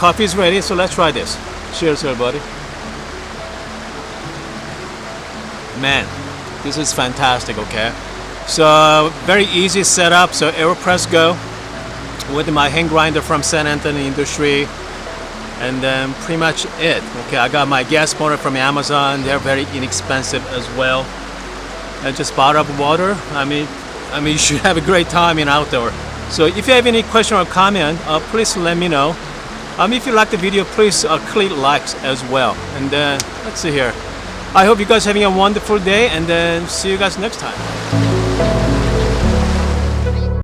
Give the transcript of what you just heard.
coffee is ready, so let's try this. Cheers, everybody. Man, this is fantastic. Okay, so very easy setup. So AeroPress Go with my hand grinder from San Antonio Industry, and then pretty much it. Okay, I got my gas motor from Amazon. They're very inexpensive as well. And just bottle of water. I mean, you should have a great time in outdoor. So if you have any question or comment, please let me know. If you like the video, please click likes as well. And then let's see here. I hope you guys having a wonderful day, and then see you guys next time.